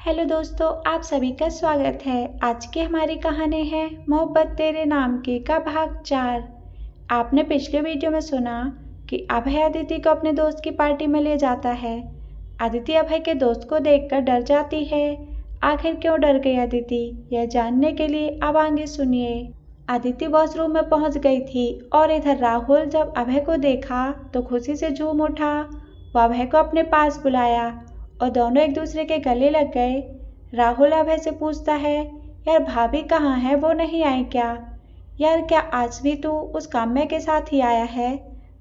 Hello दोस्तों, आप सभी का स्वागत है। आज की हमारी कहानी है मोहब्बत तेरे नाम की का भाग 4। आपने पिछले वीडियो में सुना कि अभय अदिति को अपने दोस्त की पार्टी में ले जाता है। अदिति अभय के दोस्त को देखकर डर जाती है। आखिर क्यों डर गई अदिति, यह जानने के लिए अब आगे सुनिए। अदिति वॉशरूम में पहुंच गई थी और इधर राहुल जब अभय को देखा तो खुशी से झूम उठा। वो अभय को अपने पास बुलाया और दोनों एक दूसरे के गले लग गए। राहुल अभय से पूछता है, यार भाभी कहाँ है, वो नहीं आई क्या? यार क्या आज भी तू उस काम्या के साथ ही आया है?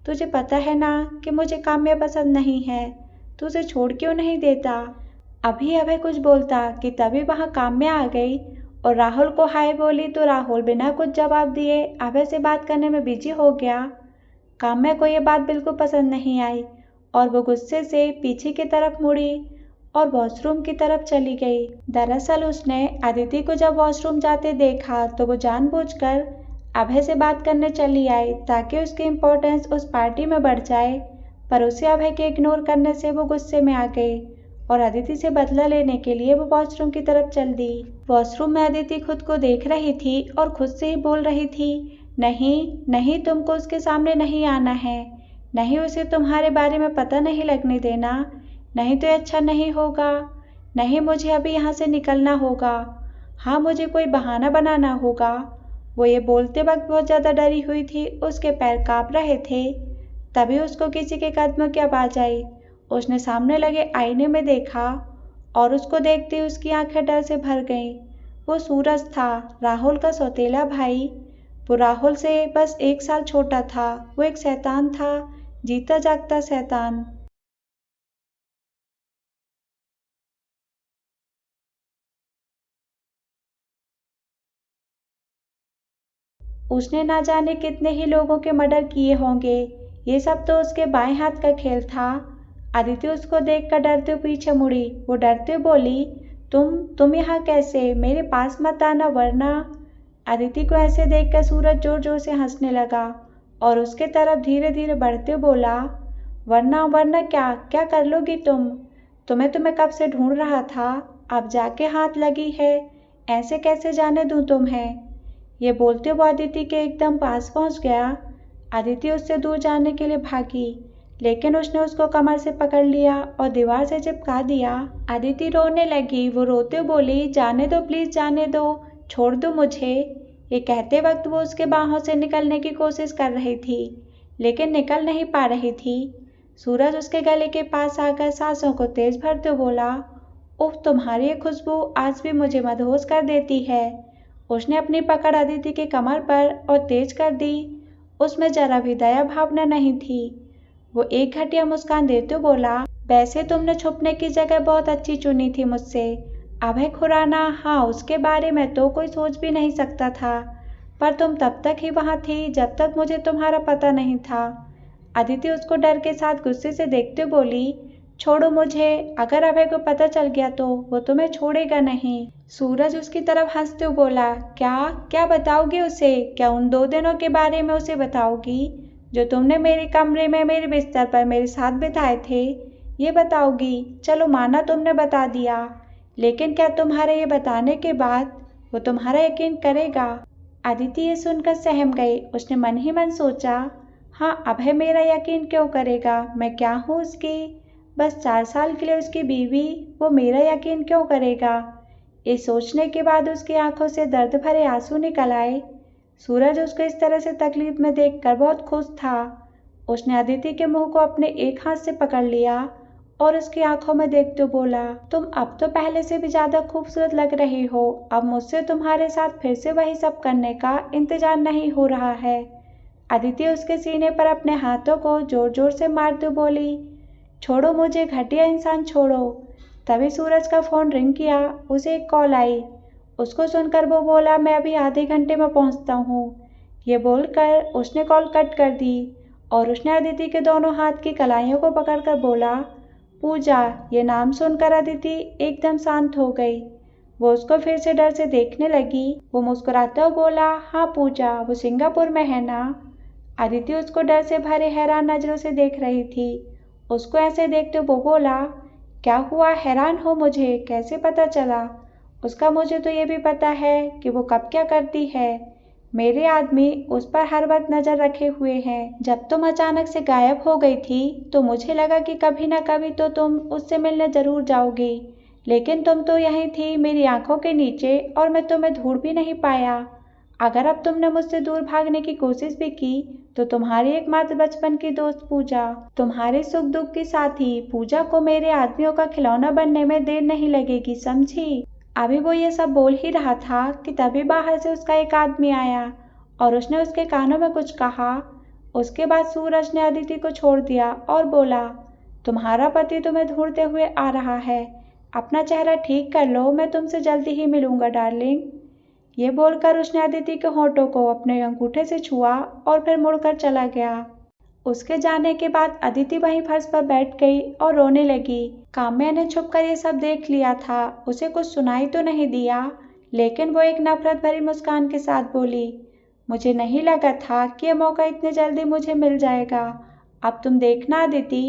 तुझे पता है ना कि मुझे काम्या पसंद नहीं है, तू उसे छोड़ क्यों नहीं देता? अभी अभय कुछ बोलता कि तभी वहाँ काम्या आ गई और राहुल को हाय बोली तो राहुल बिना कुछ जवाब दिए अभय से बात करने में बिजी हो गया। काम्या को ये बात बिल्कुल पसंद नहीं आई और वो गुस्से से पीछे की तरफ मुड़ी और वॉशरूम की तरफ चली गई। दरअसल उसने अदिति को जब वॉशरूम जाते देखा तो वो जानबूझकर अभय से बात करने चली आई ताकि उसकी इम्पोर्टेंस उस पार्टी में बढ़ जाए, पर उसे अभय के इग्नोर करने से वो गुस्से में आ गई और अदिति से बदला लेने के लिए वो वॉशरूम की तरफ चल दी। वॉशरूम में अदिति खुद को देख रही थी और खुद से ही बोल रही थी, नहीं नहीं, तुमको उसके सामने नहीं आना है, नहीं उसे तुम्हारे बारे में पता नहीं लगने देना, नहीं तो अच्छा नहीं होगा, नहीं मुझे अभी यहाँ से निकलना होगा, हाँ मुझे कोई बहाना बनाना होगा। वो ये बोलते वक्त बहुत ज़्यादा डरी हुई थी, उसके पैर काँप रहे थे। तभी उसको किसी के कदमों की आवाज़ आई। उसने सामने लगे आईने में देखा और उसको देखते ही उसकी आंखें डर से भर गईं। वो सूरज था, राहुल का सौतेला भाई। वो राहुल से बस 1 साल छोटा था। वो एक शैतान था, जीता जागता शैतान। उसने ना जाने कितने ही लोगों के मर्डर किए होंगे। ये सब तो उसके बाएं हाथ का खेल था। अदिति उसको देखकर डरते हुए पीछे मुड़ी। वो डरते हुए बोली, तुम यहाँ कैसे? मेरे पास मत आना वरना। अदिति को ऐसे देखकर सूरज जोर जोर से हंसने लगा और उसके तरफ धीरे धीरे बढ़ते हुए बोला, वरना वरना क्या क्या कर लोगी तुम? तुम्हें कब से ढूंढ रहा था, अब जाके हाथ लगी है, ऐसे कैसे जाने दूं तुम्हें? ये बोलते हुए अदिति के एकदम पास पहुंच गया। अदिति उससे दूर जाने के लिए भागी, लेकिन उसने उसको कमर से पकड़ लिया और दीवार से चिपका दिया। अदिति रोने लगी। वो रोते हुए बोली, जाने दो प्लीज, जाने दो, छोड़ दो मुझे। ये कहते वक्त वो उसके बाहों से निकलने की कोशिश कर रही थी, लेकिन निकल नहीं पा रही थी। सूरज उसके गले के पास आकर सांसों को तेज भरते हुए बोला, उफ, तुम्हारी ये खुशबू आज भी मुझे मदहोश कर देती है। उसने अपनी पकड़ अदिति के कमर पर और तेज कर दी। उसमें जरा भी दया भावना नहीं थी। वो एक घटिया मुस्कान देते हुए बोला, वैसे तुमने छुपने की जगह बहुत अच्छी चुनी थी मुझसे। अभय खुराना, हाँ उसके बारे में तो कोई सोच भी नहीं सकता था, पर तुम तब तक ही वहाँ थी जब तक मुझे तुम्हारा पता नहीं था। अदिति उसको डर के साथ गुस्से से देखते बोली, छोड़ो मुझे, अगर अभय को पता चल गया तो वो तुम्हें छोड़ेगा नहीं। सूरज उसकी तरफ हंसते हुए बोला, क्या क्या बताओगी उसे? क्या उन 2 दिनों के बारे में उसे बताओगी जो तुमने मेरे कमरे में मेरे बिस्तर पर मेरे साथ बिताए थे? ये बताओगी? चलो माना तुमने बता दिया, लेकिन क्या तुम्हारे ये बताने के बाद वो तुम्हारा यकीन करेगा? अदिति ये सुनकर सहम गई। उसने मन ही मन सोचा, हाँ अभय मेरा यकीन क्यों करेगा, मैं क्या हूँ उसकी? बस 4 साल के लिए उसकी बीवी, वो मेरा यकीन क्यों करेगा? ये सोचने के बाद उसकी आंखों से दर्द भरे आंसू निकल आए। सूरज उसको इस तरह से तकलीफ में देखकर बहुत खुश था। उसने अदिति के मुंह को अपने एक हाथ से पकड़ लिया और उसकी आंखों में देखते बोला, तुम अब तो पहले से भी ज्यादा खूबसूरत लग रही हो। अब मुझसे तुम्हारे साथ फिर से वही सब करने का इंतजार नहीं हो रहा है। अदिति उसके सीने पर अपने हाथों को जोर जोर से मारते बोली, छोड़ो मुझे घटिया इंसान, छोड़ो। तभी सूरज का फोन रिंग किया। उसे एक कॉल आई। उसको सुनकर वो बोला, मैं अभी आधे घंटे में पहुंचता हूँ। ये बोलकर उसने कॉल कट कर दी और उसने अदिति के दोनों हाथ की कलाइयों को पकड़कर बोला, पूजा। ये नाम सुनकर अदिति एकदम शांत हो गई। वो उसको फिर से डर से देखने लगी। वो मुस्कुराता हुआ बोला, हाँ पूजा, वो सिंगापुर में है ना? अदिति उसको डर से भरे हैरान नजरों से देख रही थी। उसको ऐसे देखते वो बोला, क्या हुआ? हैरान हो मुझे कैसे पता चला? उसका मुझे तो ये भी पता है कि वो कब क्या करती है। मेरे आदमी उस पर हर वक्त नजर रखे हुए हैं। जब तुम अचानक से गायब हो गई थी तो मुझे लगा कि कभी न कभी तो तुम उससे मिलने जरूर जाओगी, लेकिन तुम तो यहीं थी मेरी आंखों के नीचे और मैं तुम्हें ढूंढ भी नहीं पाया। अगर अब तुमने मुझसे दूर भागने की कोशिश भी की तो तुम्हारी एकमात्र बचपन की दोस्त पूजा, तुम्हारे सुख दुख की साथी पूजा को मेरे आदमियों का खिलौना बनने में देर नहीं लगेगी, समझी? अभी वो ये सब बोल ही रहा था कि तभी बाहर से उसका एक आदमी आया और उसने उसके कानों में कुछ कहा। उसके बाद सूरज ने अदिति को छोड़ दिया और बोला, तुम्हारा पति तुम्हें ढूंढते हुए आ रहा है। अपना चेहरा ठीक कर लो, मैं तुमसे जल्दी ही मिलूंगा डार्लिंग। ये बोलकर उसने अदिति के होठों को अपने अंगूठे से छुआ और फिर मुड़कर चला गया। उसके जाने के बाद अदिति वहीं फर्श पर बैठ गई और रोने लगी। काम्या ने छुपकर ये सब देख लिया था। उसे कुछ सुनाई तो नहीं दिया, लेकिन वो एक नफरत भरी मुस्कान के साथ बोली, मुझे नहीं लगा था कि ये मौका इतने जल्दी मुझे मिल जाएगा। अब तुम देखना अदिति,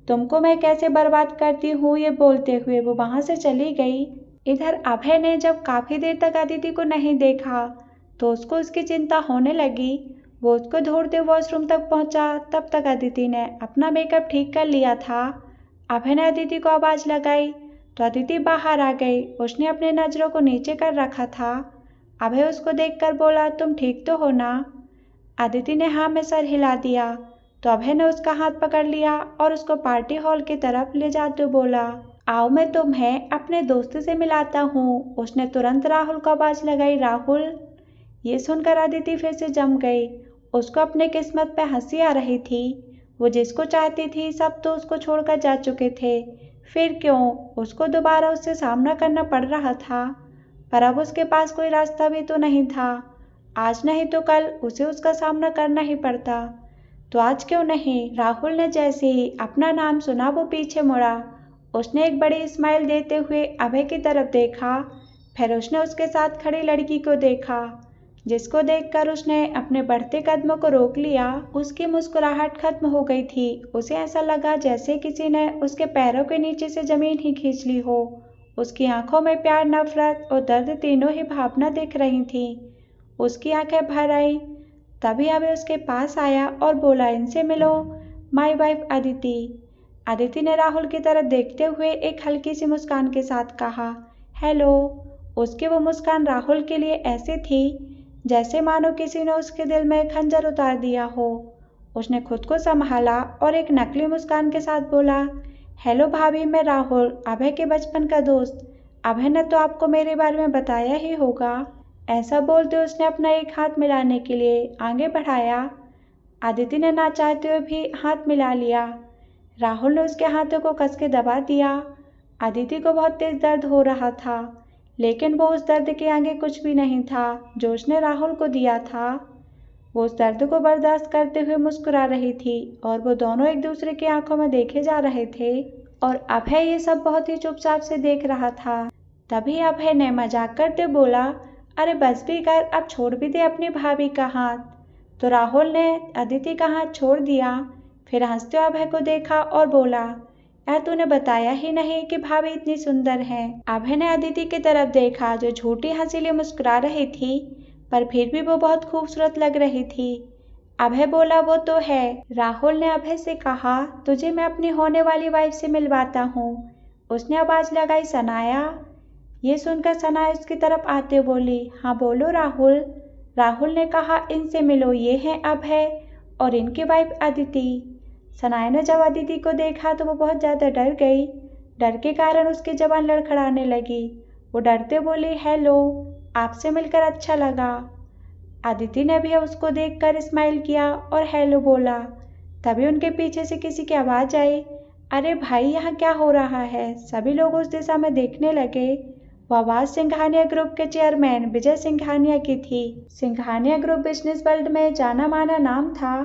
तुमको मैं कैसे बर्बाद करती हूँ। ये बोलते हुए वो वहां से चली गई। इधर अभय ने जब काफी देर तक अदिति को नहीं देखा तो उसको उसकी चिंता होने लगी। वो उसको ढूंढते वॉशरूम तक पहुंचा। तब तक अदिति ने अपना मेकअप ठीक कर लिया था। अभय ने अदिति को आवाज लगाई तो अदिति बाहर आ गई। उसने अपनी नजरों को नीचे कर रखा था। अभय उसको देखकर बोला, तुम ठीक तो हो ना? अदिति ने हाँ में सर हिला दिया तो अभय ने उसका हाथ पकड़ लिया और उसको पार्टी हॉल की तरफ ले जाते बोला, आओ मैं तुम्हें अपने दोस्त से मिलाता हूँ। उसने तुरंत राहुल को आवाज लगाई, राहुल। ये सुनकर अदिति फिर से जम गई। उसको अपने किस्मत पे हंसी आ रही थी। वो जिसको चाहती थी सब तो उसको छोड़कर जा चुके थे, फिर क्यों उसको दोबारा उससे सामना करना पड़ रहा था। पर अब उसके पास कोई रास्ता भी तो नहीं था। आज नहीं तो कल उसे उसका सामना करना ही पड़ता। तो आज क्यों नहीं? राहुल ने जैसे ही अपना नाम सुना वो पीछे मुड़ा। उसने एक बड़ी स्माइल देते हुए अभय की तरफ देखा। फिर उसने उसके साथ खड़ी लड़की को देखा, जिसको देखकर उसने अपने बढ़ते कदमों को रोक लिया। उसकी मुस्कुराहट खत्म हो गई थी। उसे ऐसा लगा जैसे किसी ने उसके पैरों के नीचे से जमीन ही खींच ली हो। उसकी आंखों में प्यार, नफरत और दर्द तीनों ही भावना दिख रही थी। उसकी आंखें भर आई। तभी अभय उसके पास आया और बोला, इनसे मिलो, माई वाइफ अदिति। अदिति ने राहुल की तरफ देखते हुए एक हल्की सी मुस्कान के साथ कहा, हेलो। उसकी वो मुस्कान राहुल के लिए ऐसी थी जैसे मानो किसी ने उसके दिल में खंजर उतार दिया हो। उसने खुद को संभाला और एक नकली मुस्कान के साथ बोला, हेलो भाभी, मैं राहुल, अभय के बचपन का दोस्त। अभय ने तो आपको मेरे बारे में बताया ही होगा। ऐसा बोलते उसने अपना एक हाथ मिलाने के लिए आगे बढ़ाया। अदिति ने ना चाहते हुए भी हाथ मिला लिया। राहुल ने उसके हाथों को कस के दबा दिया। अदिति को बहुत तेज दर्द हो रहा था, लेकिन वो उस दर्द के आगे कुछ भी नहीं था जो उसने राहुल को दिया था। वो उस दर्द को बर्दाश्त करते हुए मुस्कुरा रही थी और वो दोनों एक दूसरे की आंखों में देखे जा रहे थे और अभय ये सब बहुत ही चुपचाप से देख रहा था। तभी अभय ने मजाक करते बोला, अरे बस भी कर, अब छोड़ भी दे अपनी भाभी का हाथ। तो राहुल ने अदिति का हाथ छोड़ दिया। फिर हंसते हुए अभय को देखा और बोला, यार तूने बताया ही नहीं कि भाभी इतनी सुंदर है। अभय ने अदिति की तरफ देखा जो झूठी हंसी लिए मुस्कुरा रही थी, पर फिर भी वो बहुत खूबसूरत लग रही थी। अभय बोला, वो तो है। राहुल ने अभय से कहा, तुझे मैं अपनी होने वाली वाइफ से मिलवाता हूँ। उसने आवाज लगाई, सनाया। ये सुनकर सनाया उसकी तरफ आते बोली, हाँ बोलो राहुल। राहुल ने कहा, इनसे मिलो, ये हैं अभय और इनकी वाइफ अदिति। सनाया ने जब अदिति को देखा तो वो बहुत ज्यादा डर गई। डर के कारण उसकी जबान लड़खड़ाने लगी। वो डरते बोली, हेलो, आपसे मिलकर अच्छा लगा। अदिति ने भी उसको देखकर स्माइल किया और हेलो बोला। तभी उनके पीछे से किसी की आवाज आई, अरे भाई, यहाँ क्या हो रहा है? सभी लोग उस दिशा में देखने लगे। वो आवाज सिंघानिया ग्रुप के चेयरमैन विजय सिंघानिया की थी। सिंघानिया ग्रुप बिजनेस वर्ल्ड में जाना माना नाम था,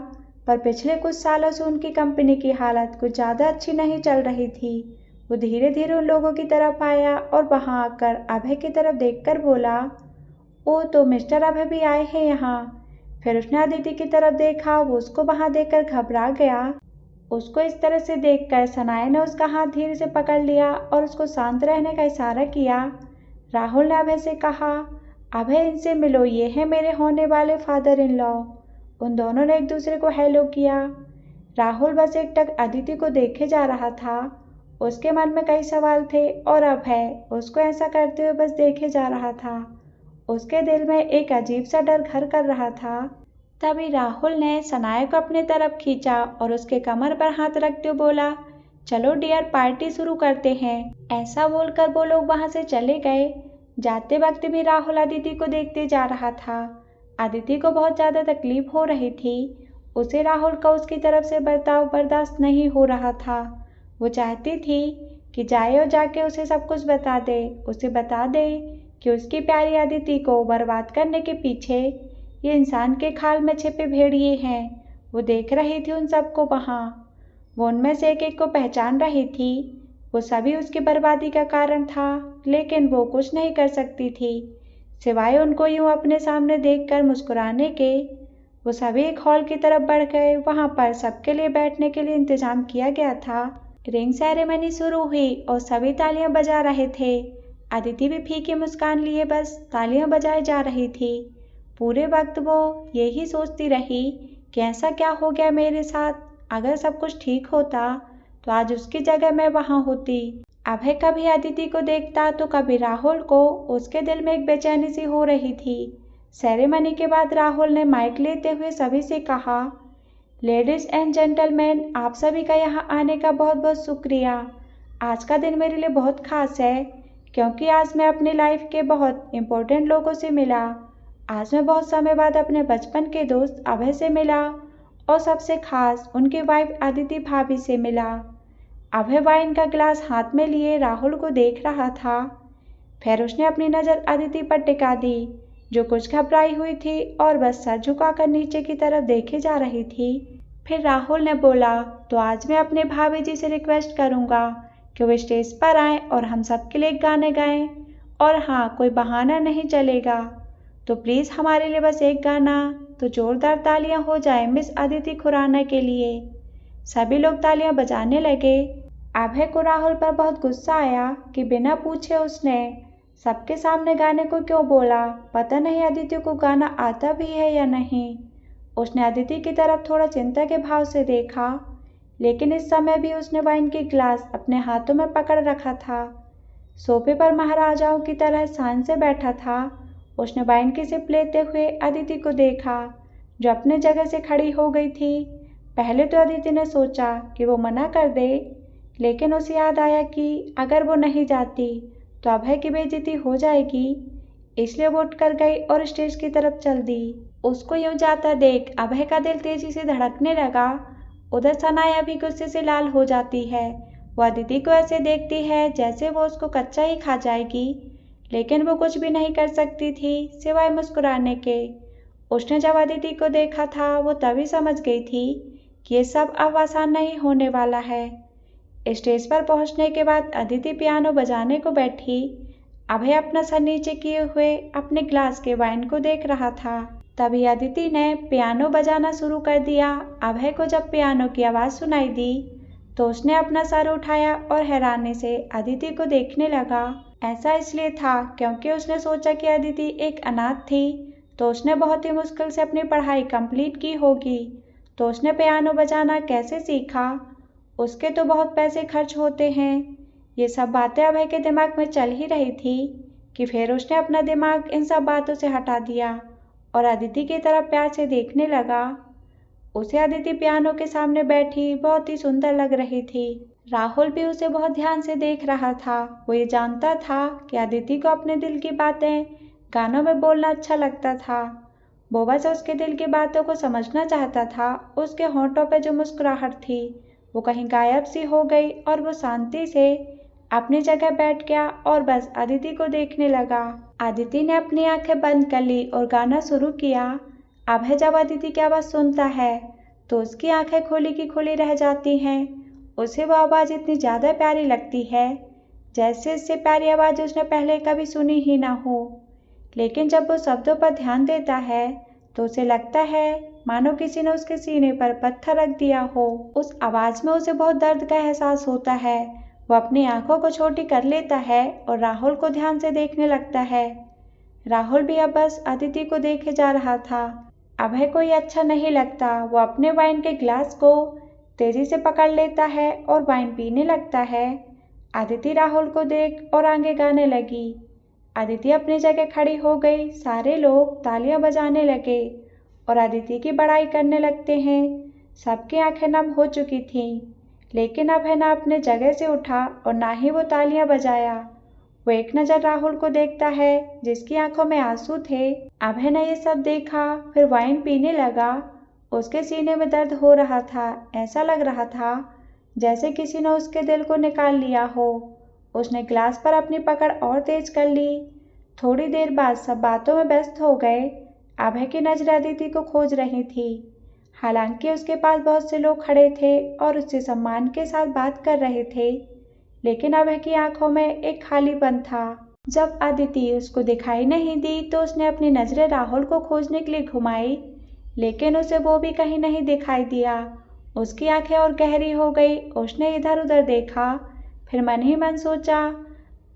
पर पिछले कुछ सालों से उनकी कंपनी की हालत कुछ ज्यादा अच्छी नहीं चल रही थी। वो धीरे धीरे उन लोगों की तरफ आया और वहां आकर अभय की तरफ देखकर बोला, ओ तो मिस्टर अभय भी आए हैं यहाँ। फिर उसने अदिति की तरफ देखा। वो उसको वहां देखकर घबरा गया। उसको इस तरह से देखकर सनाया ने उसका हाथ धीरे से पकड़ लिया और उसको शांत रहने का इशारा किया। राहुल ने अभय से कहा, अभय इनसे मिलो, ये है मेरे होने वाले फादर इन लॉ। उन दोनों ने एक दूसरे को हेलो किया। राहुल बस एकटक अदिति को देखे जा रहा था। उसके मन में कई सवाल थे और अभय उसको ऐसा करते हुए बस देखे जा रहा था। उसके दिल में एक अजीब सा डर घर कर रहा था। तभी राहुल ने सनाया को अपनी तरफ खींचा और उसके कमर पर हाथ रखते हुए बोला, चलो डियर, पार्टी शुरू करते हैं। ऐसा बोलकर वो लोग वहां से चले गए। जाते वक्त भी राहुल अदिति को देखते जा रहा था। अदिति को बहुत ज़्यादा तकलीफ हो रही थी। उसे राहुल का उसकी तरफ से बर्ताव बर्दाश्त नहीं हो रहा था। वो चाहती थी कि जाए और जाके उसे सब कुछ बता दे। उसे बता दे कि उसकी प्यारी अदिति को बर्बाद करने के पीछे ये इंसान के खाल में छिपे भेड़िए हैं। वो देख रही थी उन सबको वहाँ। वो उनमें से एक एक को पहचान रही थी। वो सभी उसकी बर्बादी का कारण था, लेकिन वो कुछ नहीं कर सकती थी सिवाय उनको यूं अपने सामने देखकर मुस्कुराने के। वो सभी एक हॉल की तरफ बढ़ गए। वहाँ पर सबके लिए बैठने के लिए इंतजाम किया गया था। रिंग सेरेमनी शुरू हुई और सभी तालियां बजा रहे थे। अदिति भी फीकी मुस्कान लिए बस तालियां बजाई जा रही थी। पूरे वक्त वो यही सोचती रही कि ऐसा क्या हो गया मेरे साथ। अगर सब कुछ ठीक होता तो आज उसकी जगह मैं वहाँ होती। अभय कभी अदिति को देखता तो कभी राहुल को। उसके दिल में एक बेचैनी सी हो रही थी। सेरेमनी के बाद राहुल ने माइक लेते हुए सभी से कहा, लेडीज एंड जेंटलमैन, आप सभी का यहाँ आने का बहुत बहुत शुक्रिया। आज का दिन मेरे लिए बहुत खास है क्योंकि आज मैं अपनी लाइफ के बहुत इम्पोर्टेंट लोगों से मिला। आज मैं बहुत समय बाद अपने बचपन के दोस्त अभय से मिला और सबसे खास उनकी वाइफ अदिति भाभी से मिला। अभय वाइन का गिलास हाथ में लिए राहुल को देख रहा था। फिर उसने अपनी नज़र अदिति पर टिका दी, जो कुछ घबराई हुई थी और बस सर झुकाकर नीचे की तरफ देखे जा रही थी। फिर राहुल ने बोला, तो आज मैं अपने भाभी जी से रिक्वेस्ट करूँगा कि वो स्टेज पर आएँ और हम सबके लिए गाने गाएं। और हाँ, कोई बहाना नहीं चलेगा। तो प्लीज़ हमारे लिए बस एक गाना। तो जोरदार तालियां हो जाए मिस अदिति खुराना के लिए। सभी लोग तालियां बजाने लगे। अभय को राहुल पर बहुत गुस्सा आया कि बिना पूछे उसने सबके सामने गाने को क्यों बोला। पता नहीं अदिति को गाना आता भी है या नहीं। उसने अदिति की तरफ थोड़ा चिंता के भाव से देखा, लेकिन इस समय भी उसने वाइन की गिलास अपने हाथों में पकड़ रखा था। सोफे पर महाराजाओं की तरह शान से बैठा था। उसने वाइन की सिप लेते हुए अदिति को देखा, जो अपने जगह से खड़ी हो गई थी। पहले तो अदिति ने सोचा कि वो मना कर दे, लेकिन उसे याद आया कि अगर वो नहीं जाती तो अभय की बेइज्जती हो जाएगी। इसलिए वो उठकर गई और स्टेज की तरफ चल दी। उसको यूं जाता देख अभय का दिल तेजी से धड़कने लगा। उधर सनाया भी गुस्से से लाल हो जाती है। वो अदिति को ऐसे देखती है जैसे वो उसको कच्चा ही खा जाएगी, लेकिन वो कुछ भी नहीं कर सकती थी सिवाय मुस्कुराने के। उसने जब अदिति को देखा था वो तभी समझ गई थी कि ये सब अब आसान नहीं होने वाला है। स्टेज पर पहुंचने के बाद अदिति पियानो बजाने को बैठी। अभय अपना सर नीचे किए हुए अपने ग्लास के वाइन को देख रहा था। तभी अदिति ने पियानो बजाना शुरू कर दिया। अभय को जब पियानो की आवाज़ सुनाई दी तो उसने अपना सर उठाया और हैरानी से अदिति को देखने लगा। ऐसा इसलिए था क्योंकि उसने सोचा कि अदिति एक अनाथ थी, तो उसने बहुत ही मुश्किल से अपनी पढ़ाई कंप्लीट की होगी। तो उसने पियानो बजाना कैसे सीखा, उसके तो बहुत पैसे खर्च होते हैं। ये सब बातें अभय के दिमाग में चल ही रही थी कि फिर उसने अपना दिमाग इन सब बातों से हटा दिया और अदिति की तरफ प्यार से देखने लगा। उसे अदिति पियानो के सामने बैठी बहुत ही सुंदर लग रही थी। राहुल भी उसे बहुत ध्यान से देख रहा था। वो ये जानता था कि अदिति को अपने दिल की बातें गानों में बोलना अच्छा लगता था। वो बस उसके दिल की बातों को समझना चाहता था। उसके होंठों पे जो मुस्कुराहट थी वो कहीं गायब सी हो गई और वो शांति से अपनी जगह बैठ गया और बस अदिति को देखने लगा। अदिति ने अपनी आंखें बंद कर ली और गाना शुरू किया। अभय जब अदिति की आवाज़ सुनता है तो उसकी आंखें खोली की खोली रह जाती हैं। उसे वो आवाज़ इतनी ज़्यादा प्यारी लगती है जैसे इससे प्यारी आवाज़ उसने पहले कभी सुनी ही ना हो। लेकिन जब वो शब्दों पर ध्यान देता है तो उसे लगता है मानो किसी ने उसके सीने पर पत्थर रख दिया हो। उस आवाज में उसे बहुत दर्द का एहसास होता है। वो अपनी आंखों को छोटी कर लेता है और राहुल को ध्यान से देखने लगता है। राहुल भी अब बस अदिति को देखे जा रहा था। अभय को ये अच्छा नहीं लगता। वो अपने वाइन के गिलास को तेजी से पकड़ लेता है और वाइन पीने लगता है। अदिति राहुल को देख और आगे गाने लगी। अदिति अपनी जगह खड़ी हो गई। सारे लोग तालियां बजाने लगे और अदिति की बड़ाई करने लगते हैं। सबकी आंखें नम हो चुकी थीं, लेकिन अभय ना अपने जगह से उठा और ना ही वो तालियां बजाया। वो एक नज़र राहुल को देखता है जिसकी आंखों में आंसू थे। अभय ने ये सब देखा, फिर वाइन पीने लगा। उसके सीने में दर्द हो रहा था। ऐसा लग रहा था जैसे किसी ने उसके दिल को निकाल लिया हो। उसने गिलास पर अपनी पकड़ और तेज कर ली। थोड़ी देर बाद सब बातों में व्यस्त हो गए। अभय की नजर अदिति को खोज रही थी। हालांकि उसके पास बहुत से लोग खड़े थे और उससे सम्मान के साथ बात कर रहे थे, लेकिन अभय की आंखों में एक खालीपन था। जब अदिति उसको दिखाई नहीं दी तो उसने अपनी नजरें राहुल को खोजने के लिए घुमाई, लेकिन उसे वो भी कहीं नहीं दिखाई दिया। उसकी आंखें और गहरी हो गई। उसने इधर उधर देखा, फिर मन ही मन सोचा,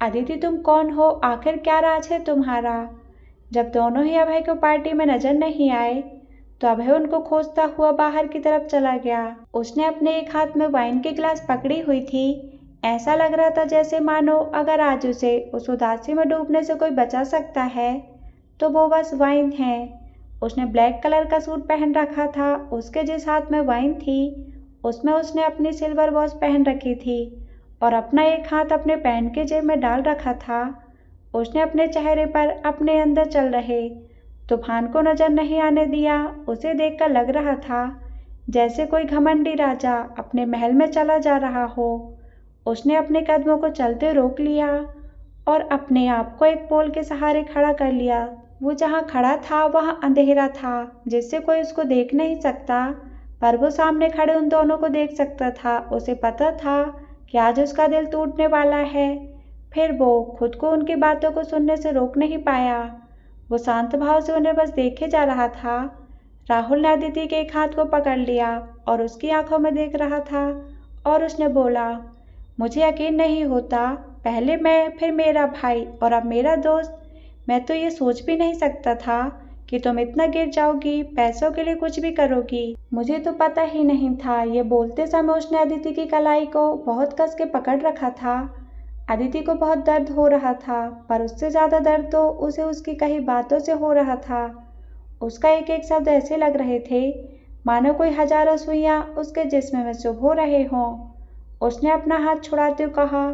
अदिति तुम कौन हो? आखिर क्या राज है तुम्हारा? जब दोनों ही अभय को पार्टी में नजर नहीं आए तो अभय उनको खोजता हुआ बाहर की तरफ चला गया। उसने अपने एक हाथ में वाइन के गिलास पकड़ी हुई थी। ऐसा लग रहा था जैसे मानो अगर आज उसे उस उदासी में डूबने से कोई बचा सकता है तो वो बस वाइन है। उसने ब्लैक कलर का सूट पहन रखा था। उसके जिस हाथ में वाइन थी उसमें उसने अपनी सिल्वर वॉच पहन रखी थी और अपना एक हाथ अपने पैंट के जेब में डाल रखा था। उसने अपने चेहरे पर अपने अंदर चल रहे तूफान को नजर नहीं आने दिया। उसे देखकर लग रहा था जैसे कोई घमंडी राजा अपने महल में चला जा रहा हो। उसने अपने कदमों को चलते रोक लिया और अपने आप को एक पोल के सहारे खड़ा कर लिया। वो जहाँ खड़ा था वहाँ अंधेरा था जिससे कोई उसको देख नहीं सकता, पर वो सामने खड़े उन दोनों को देख सकता था। उसे पता था कि आज उसका दिल टूटने वाला है। फिर वो खुद को उनकी बातों को सुनने से रोक नहीं पाया। वो शांत भाव से उन्हें बस देखे जा रहा था। राहुल ने अदिति के एक हाथ को पकड़ लिया और उसकी आंखों में देख रहा था और उसने बोला, मुझे यकीन नहीं होता, पहले मैं, फिर मेरा भाई और अब मेरा दोस्त। मैं तो ये सोच भी नहीं सकता था कि तुम इतना गिर जाओगी, पैसों के लिए कुछ भी करोगी। मुझे तो पता ही नहीं था। ये बोलते समय उसने अदिति की कलाई को बहुत कस के पकड़ रखा था। अदिति को बहुत दर्द हो रहा था, पर उससे ज्यादा दर्द तो उसे उसकी कही बातों से हो रहा था। उसका एक एक शब्द ऐसे लग रहे थे मानो कोई हजारों सुइयां उसके जिस्म में चुभ हो रहे हों। उसने अपना हाथ छुड़ाते हुए कहा,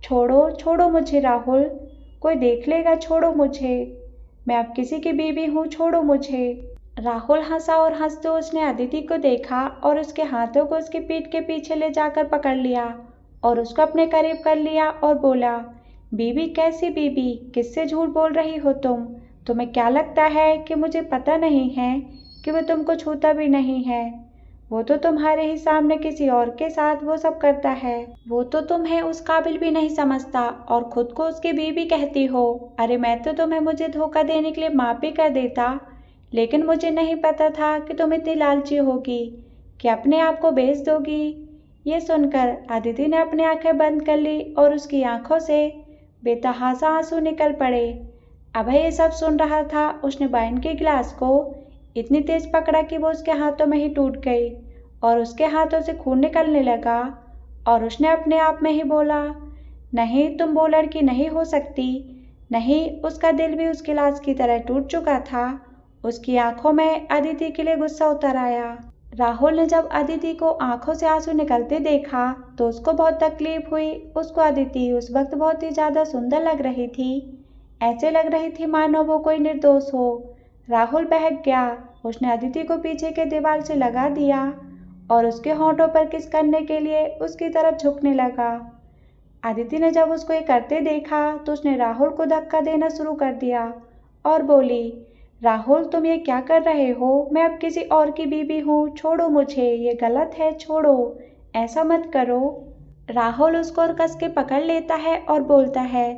छोड़ो, छोड़ो मुझे राहुल, कोई देख लेगा, छोड़ो मुझे, मैं अब किसी की बीवी हूँ, छोड़ो मुझे। राहुल हंसा और हंसते उसने अदिति को देखा और उसके हाथों को उसकी पीठ के पीछे ले जाकर पकड़ लिया और उसको अपने करीब कर लिया और बोला, बीबी? कैसी बीबी? किससे झूठ बोल रही हो तुम? तुम्हें क्या लगता है कि मुझे पता नहीं है कि वो तुमको छूता भी नहीं है? वो तो तुम्हारे ही सामने किसी और के साथ वो सब करता है। वो तो तुम्हें उस काबिल भी नहीं समझता और खुद को उसकी बीवी कहती हो। अरे मैं तो तुम्हें मुझे धोखा देने के लिए माफ भी कर देता, लेकिन मुझे नहीं पता था कि तुम इतनी लालची होगी कि अपने आप को बेच दोगी। ये सुनकर अदिति ने अपनी आंखें बंद कर ली और उसकी आंखों से बेतहाशा आंसू निकल पड़े। अभय ये सब सुन रहा था। उसने वाइन के गिलास को इतनी तेज पकड़ा कि वो उसके हाथों में ही टूट गई और उसके हाथों से खून निकलने लगा और उसने अपने आप में ही बोला, नहीं, तुम वो लड़की नहीं हो सकती। नहीं, उसका दिल भी उस गिलास की तरह टूट चुका था। उसकी आंखों में अदिति के लिए गुस्सा उतर आया। राहुल ने जब अदिति को आंखों से आंसू निकलते देखा तो उसको बहुत तकलीफ हुई। उसको अदिति उस वक्त बहुत ही ज्यादा सुंदर लग रही थी। ऐसे लग रही थी मानो वो कोई निर्दोष हो। राहुल बहक गया। उसने अदिति को पीछे के दीवार से लगा दिया और उसके होंठों पर किस करने के लिए उसकी तरफ झुकने लगा। अदिति ने जब उसको ये करते देखा तो उसने राहुल को धक्का देना शुरू कर दिया और बोली, राहुल तुम ये क्या कर रहे हो? मैं अब किसी और की बीवी हूँ, छोड़ो मुझे, ये गलत है, छोड़ो, ऐसा मत करो। राहुल उसको और कस के पकड़ लेता है और बोलता है,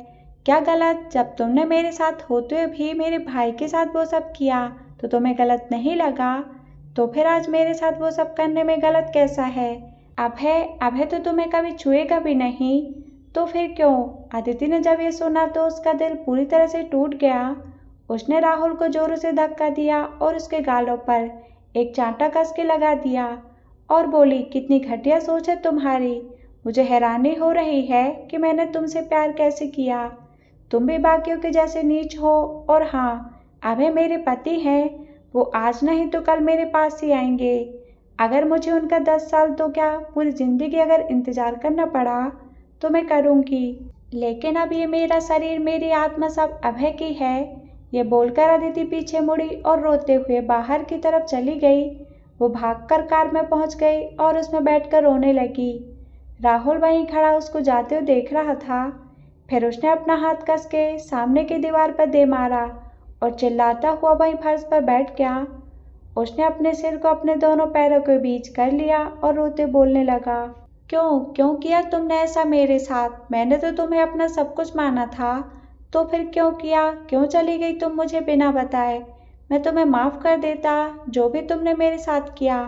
क्या गलत? जब तुमने मेरे साथ होते हुए भी मेरे भाई के साथ वो सब किया तो तुम्हें गलत नहीं लगा? तो फिर आज मेरे साथ वो सब करने में गलत कैसा है? अभय तो तुम्हें कभी छुएगा भी नहीं, तो फिर क्यों? अदिति ने जब ये सुना तो उसका दिल पूरी तरह से टूट गया। उसने राहुल को जोरों से धक्का दिया और उसके गालों पर एक चांटा कस के लगा दिया और बोली, कितनी घटिया सोच है तुम्हारी। मुझे हैरानी हो रही है कि मैंने तुमसे प्यार कैसे किया। तुम भी बाकियों के जैसे नीच हो। और हाँ, अभय मेरे पति हैं, वो आज नहीं तो कल मेरे पास ही आएंगे। अगर मुझे उनका 10 साल तो क्या पूरी जिंदगी अगर इंतजार करना पड़ा तो मैं करूँगी, लेकिन अब ये मेरा शरीर मेरी आत्मा सब अभय की है। ये बोलकर अदिति पीछे मुड़ी और रोते हुए बाहर की तरफ चली गई। वो भागकर कार में पहुंच गई और उसमें बैठकर रोने लगी। राहुल वहीं खड़ा उसको जाते हुए देख रहा था। फिर उसने अपना हाथ कस के सामने की दीवार पर दे मारा और चिल्लाता हुआ वहीं फर्श पर बैठ गया। उसने अपने सिर को अपने दोनों पैरों के बीच कर लिया और रोते बोलने लगा, क्यों क्यों किया तुमने ऐसा मेरे साथ? मैंने तो तुम्हें अपना सब कुछ माना था, तो फिर क्यों किया? क्यों चली गई तुम मुझे बिना बताए? मैं तुम्हें माफ़ कर देता जो भी तुमने मेरे साथ किया,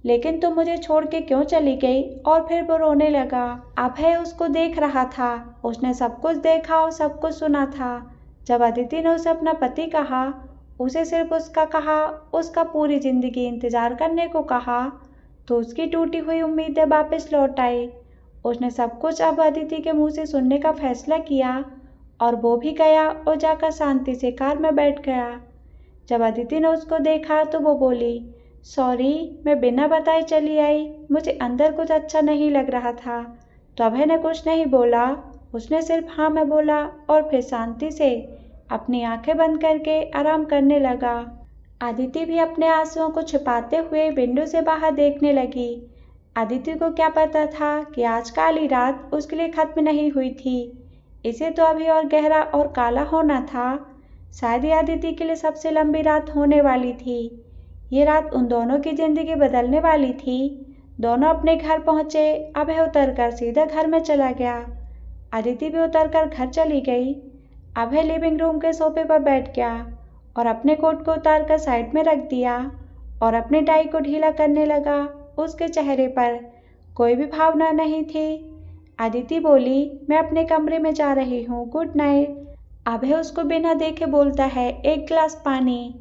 लेकिन तुम मुझे छोड़ के क्यों चली गई? और फिर वो रोने लगा। अभय उसको देख रहा था। उसने सब कुछ देखा और सब कुछ सुना था। जब अदिति ने उसे अपना पति कहा, उसे सिर्फ उसका कहा, उसका पूरी जिंदगी इंतजार करने को कहा, तो उसकी टूटी हुई उम्मीदें वापस लौट आई। उसने सब कुछ अब अदिति के मुंह से सुनने का फैसला किया और वो भी गया और जाकर शांति से कार में बैठ गया। जब अदिति ने उसको देखा तो वो बोली, सॉरी, मैं बिना बताए चली आई, मुझे अंदर कुछ अच्छा नहीं लग रहा था। तो अभय ने कुछ नहीं बोला, उसने सिर्फ हाँ में बोला और फिर शांति से अपनी आंखें बंद करके आराम करने लगा। अदिति भी अपने आंसुओं को छिपाते हुए विंडो से बाहर देखने लगी। अदिति को क्या पता था कि आज काली रात उसके लिए खत्म नहीं हुई थी, इसे तो अभी और गहरा और काला होना था। शायद ये अदिति के लिए सबसे लंबी रात होने वाली थी। ये रात उन दोनों की जिंदगी बदलने वाली थी। दोनों अपने घर पहुंचे। अभय उतरकर सीधा घर में चला गया। अदिति भी उतरकर घर चली गई। अभय लिविंग रूम के सोफे पर बैठ गया और अपने कोट को उतारकर साइड में रख दिया और अपनी टाई को ढीला करने लगा। उसके चेहरे पर कोई भी भावना नहीं थी। अदिति बोली, मैं अपने कमरे में जा रही हूँ, गुड नाइट। अभय उसको बिना देखे बोलता है, एक गिलास पानी।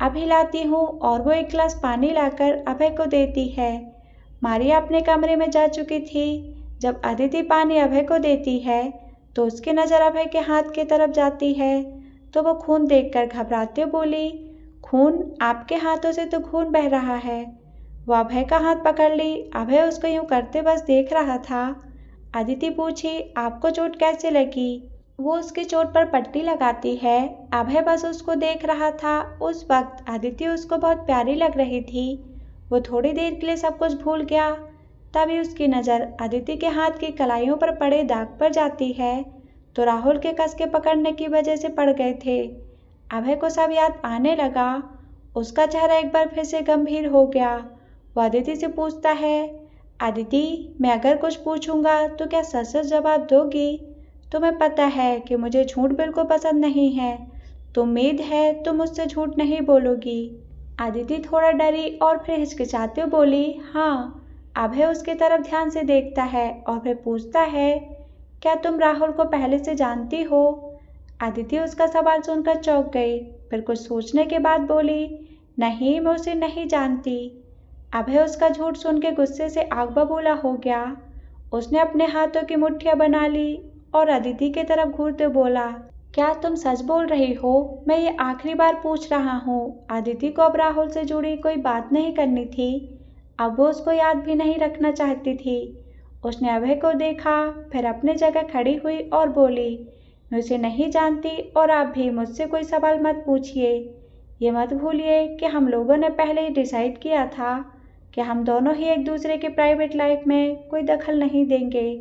अभी लाती हूँ और वो एक गिलास पानी लाकर अभय को देती है। मारिया अपने कमरे में जा चुकी थी। जब अदिति पानी अभय को देती है तो उसकी नज़र अभय के हाथ की तरफ जाती है, तो वो खून देखकर घबराते बोली, खून? आपके हाथों से तो खून बह रहा है। वो अभय का हाथ पकड़ ली। अभय उसको यूं करते बस देख रहा था। अदिति पूछी, आपको चोट कैसे लगी? वो उसकी चोट पर पट्टी लगाती है। अभय बस उसको देख रहा था। उस वक्त अदिति उसको बहुत प्यारी लग रही थी। वो थोड़ी देर के लिए सब कुछ भूल गया। तभी उसकी नज़र अदिति के हाथ की कलाइयों पर पड़े दाग पर जाती है, तो राहुल के कस के पकड़ने की वजह से पड़ गए थे। अभय को सब याद आने लगा। उसका चेहरा एक बार फिर से गंभीर हो गया। वो अदिति से पूछता है, अदिति, मैं अगर कुछ पूछूंगा तो क्या सच सच जवाब दोगी? तुम्हें पता है कि मुझे झूठ बिल्कुल पसंद नहीं है, तो उम्मीद है तुम मुझसे झूठ नहीं बोलोगी। अदिति थोड़ा डरी और फिर हिचकिचाते हुए बोली, हाँ। अभय उसकी तरफ ध्यान से देखता है और फिर पूछता है, क्या तुम राहुल को पहले से जानती हो? अदिति उसका सवाल सुनकर चौंक गई, फिर कुछ सोचने के बाद बोली, नहीं, मैं उसे नहीं जानती। अभय उसका झूठ सुन के गुस्से से आग बबूला हो गया। उसने अपने हाथों की मुट्ठियां बना ली और अदिति की तरफ घूरते बोला, क्या तुम सच बोल रही हो? मैं ये आखिरी बार पूछ रहा हूँ। अदिति को अब राहुल से जुड़ी कोई बात नहीं करनी थी। अब वो उसको याद भी नहीं रखना चाहती थी। उसने अभय को देखा, फिर अपनी जगह खड़ी हुई और बोली, मैं उसे नहीं जानती और आप भी मुझसे कोई सवाल मत पूछिए। ये मत भूलिए कि हम लोगों ने पहले ही डिसाइड किया था कि हम दोनों ही एक दूसरे के प्राइवेट लाइफ में कोई दखल नहीं देंगे,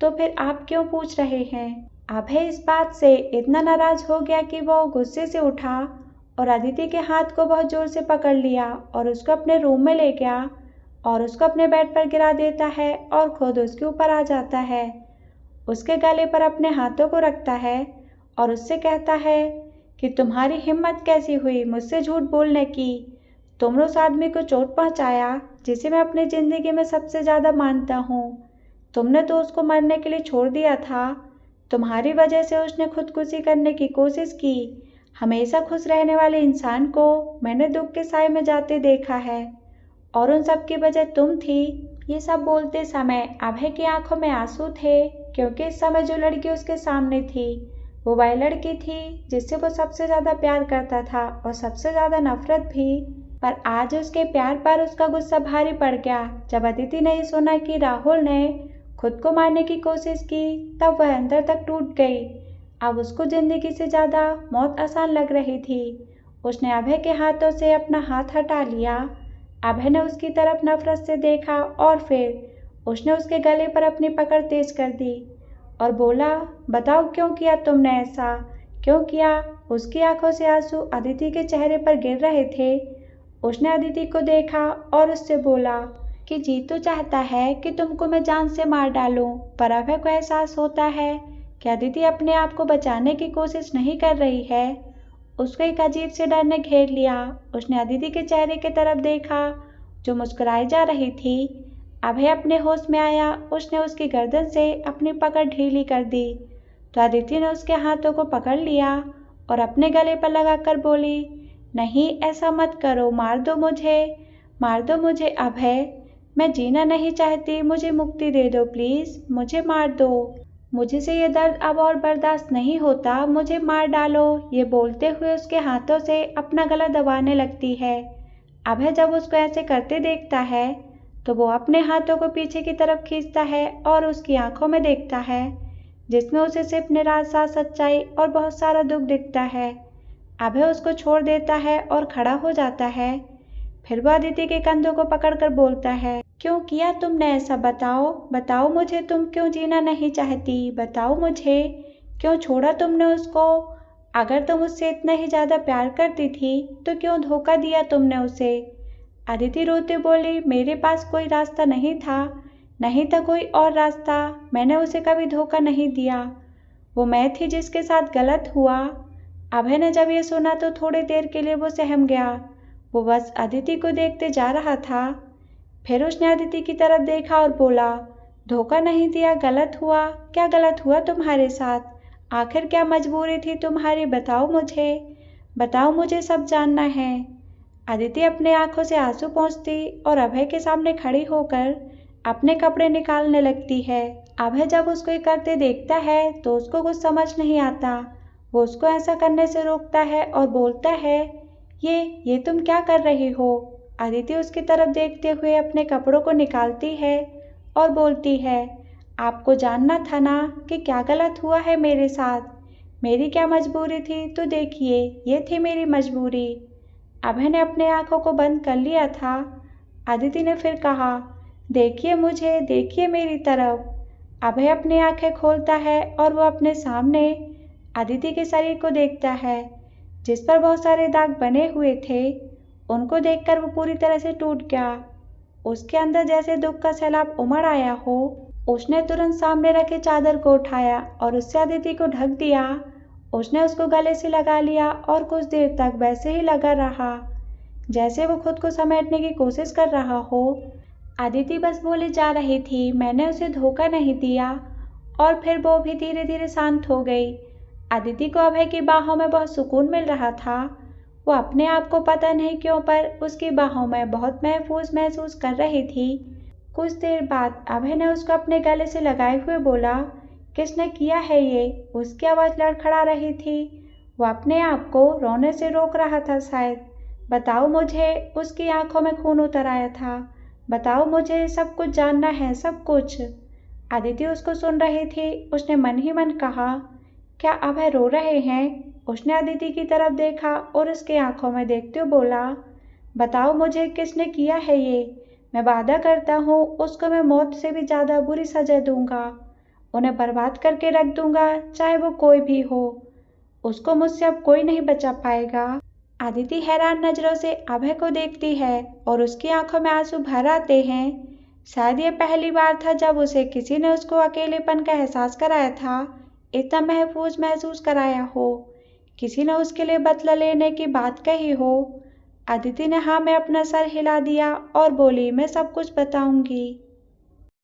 तो फिर आप क्यों पूछ रहे हैं? अभय इस बात से इतना नाराज हो गया कि वो गुस्से से उठा और अदिति के हाथ को बहुत जोर से पकड़ लिया और उसको अपने रूम में ले गया और उसको अपने बेड पर गिरा देता है और खुद उसके ऊपर आ जाता है। उसके गले पर अपने हाथों को रखता है और उससे कहता है कि तुम्हारी हिम्मत कैसी हुई मुझसे झूठ बोलने की? तुमने उस आदमी को चोट पहुंचाया जिसे मैं अपनी ज़िंदगी में सबसे ज़्यादा मानता हूँ। तुमने तो उसको मरने के लिए छोड़ दिया था। तुम्हारी वजह से उसने खुदकुशी करने की कोशिश की। हमेशा खुश रहने वाले इंसान को मैंने दुख के साए में जाते देखा है, और उन सब की वजह तुम थी। ये सब बोलते समय अभय की आंखों में आंसू थे, क्योंकि इस समय जो लड़की उसके सामने थी वो वह लड़की थी जिससे वो सबसे ज़्यादा प्यार करता था और सबसे ज़्यादा नफरत भी। पर आज उसके प्यार पर उसका गुस्सा भारी पड़ गया। जब अदिति ने ये सुना कि राहुल ने खुद को मारने की कोशिश की, तब वह अंदर तक टूट गई। अब उसको जिंदगी से ज़्यादा मौत आसान लग रही थी। उसने अभय के हाथों से अपना हाथ हटा लिया। अभय ने उसकी तरफ नफरत से देखा और फिर उसने उसके गले पर अपनी पकड़ तेज कर दी और बोला, बताओ क्यों किया तुमने ऐसा, क्यों किया? उसकी आंखों से आंसू अदिति के चेहरे पर गिर रहे थे। उसने अदिति को देखा और उससे बोला कि जी तो चाहता है कि तुमको मैं जान से मार डालूं, पर अभय को एहसास होता है कि अदिति अपने आप को बचाने की कोशिश नहीं कर रही है। उसको एक अजीब से डर ने घेर लिया। उसने अदिति के चेहरे की तरफ देखा जो मुस्कुराई जा रही थी। अभय अपने होश में आया। उसने उसकी गर्दन से अपनी पकड़ ढीली कर दी तो अदिति ने उसके हाथों को पकड़ लिया और अपने गले पर लगाकर बोली, नहीं ऐसा मत करो, मार दो मुझे, मार दो मुझे अभय, मैं जीना नहीं चाहती, मुझे मुक्ति दे दो प्लीज़, मुझे मार दो, मुझे से ये दर्द अब और बर्दाश्त नहीं होता, मुझे मार डालो। ये बोलते हुए उसके हाथों से अपना गला दबाने लगती है। अभय जब उसको ऐसे करते देखता है तो वो अपने हाथों को पीछे की तरफ खींचता है और उसकी आंखों में देखता है जिसमें उसे सिर्फ निराशा, सच्चाई और बहुत सारा दुख दिखता है। अभय उसको छोड़ देता है और खड़ा हो जाता है। फिर वो अदिति के कंधों को पकड़कर बोलता है, क्यों किया तुमने ऐसा? बताओ, बताओ मुझे, तुम क्यों जीना नहीं चाहती? बताओ मुझे, क्यों छोड़ा तुमने उसको? अगर तुम उससे इतना ही ज़्यादा प्यार करती थी तो क्यों धोखा दिया तुमने उसे? अदिति रोते बोली, मेरे पास कोई रास्ता नहीं था, नहीं था कोई और रास्ता, मैंने उसे कभी धोखा नहीं दिया, वो मैं थी जिसके साथ गलत हुआ। अभय ने जब ये सुना तो थोड़ी देर के लिए वो सहम गया। वो बस अदिति को देखते जा रहा था। फिर उसने अदिति की तरफ देखा और बोला, धोखा नहीं दिया, गलत हुआ? क्या गलत हुआ तुम्हारे साथ? आखिर क्या मजबूरी थी तुम्हारी? बताओ मुझे, बताओ मुझे, सब जानना है। अदिति अपने आंखों से आंसू पोंछती और अभय के सामने खड़ी होकर अपने कपड़े निकालने लगती है। अभय जब उसको ये करते देखता है तो उसको कुछ समझ नहीं आता। वो उसको ऐसा करने से रोकता है और बोलता है, ये तुम क्या कर रही हो? अदिति उसकी तरफ देखते हुए अपने कपड़ों को निकालती है और बोलती है, आपको जानना था ना कि क्या गलत हुआ है मेरे साथ, मेरी क्या मजबूरी थी, तो देखिए ये थी मेरी मजबूरी। अभय ने अपने आंखों को बंद कर लिया था। अदिति ने फिर कहा, देखिए मुझे, देखिए मेरी तरफ। अभय अपनी आंखें खोलता है और वो अपने सामने अदिति के शरीर को देखता है जिस पर बहुत सारे दाग बने हुए थे। उनको देखकर वो पूरी तरह से टूट गया। उसके अंदर जैसे दुख का सैलाब उमड़ आया हो। उसने तुरंत सामने रखे चादर को उठाया और उससे अदिति को ढक दिया। उसने उसको गले से लगा लिया और कुछ देर तक वैसे ही लगा रहा जैसे वो खुद को समेटने की कोशिश कर रहा हो। अदिति बस बोले जा रही थी, मैंने उसे धोखा नहीं दिया, और फिर वो भी धीरे धीरे शांत हो गई। अदिति को अभय की बाहों में बहुत सुकून मिल रहा था। वो अपने आप को पता नहीं क्यों पर उसकी बाहों में बहुत महफूज महसूस कर रही थी। कुछ देर बाद अभय ने उसको अपने गले से लगाए हुए बोला, किसने किया है ये? उसकी आवाज़ लड़खड़ा रही थी। वो अपने आप को रोने से रोक रहा था शायद। बताओ मुझे। उसकी आंखों में खून उतर आया था। बताओ मुझे, सब कुछ जानना है, सब कुछ। अदिति उसको सुन रही थी। उसने मन ही मन कहा, क्या अभय रो रहे हैं? उसने अदिति की तरफ देखा और उसके आंखों में देखते हुए बोला, बताओ मुझे, किसने किया है ये? मैं वादा करता हूँ उसको मैं मौत से भी ज़्यादा बुरी सजा दूंगा। उन्हें बर्बाद करके रख दूंगा, चाहे वो कोई भी हो। उसको मुझसे अब कोई नहीं बचा पाएगा। अदिति हैरान नजरों से अभय को देखती है और उसकी आंखों में आंसू भर आते हैं। शायद ये पहली बार था जब उसे किसी ने उसको अकेलेपन का एहसास कराया था, इतना महफूज महसूस कराया हो, किसी ने उसके लिए बदला लेने की बात कही हो। अदिति ने हाँ में अपना सर हिला दिया और बोली, मैं सब कुछ बताऊंगी।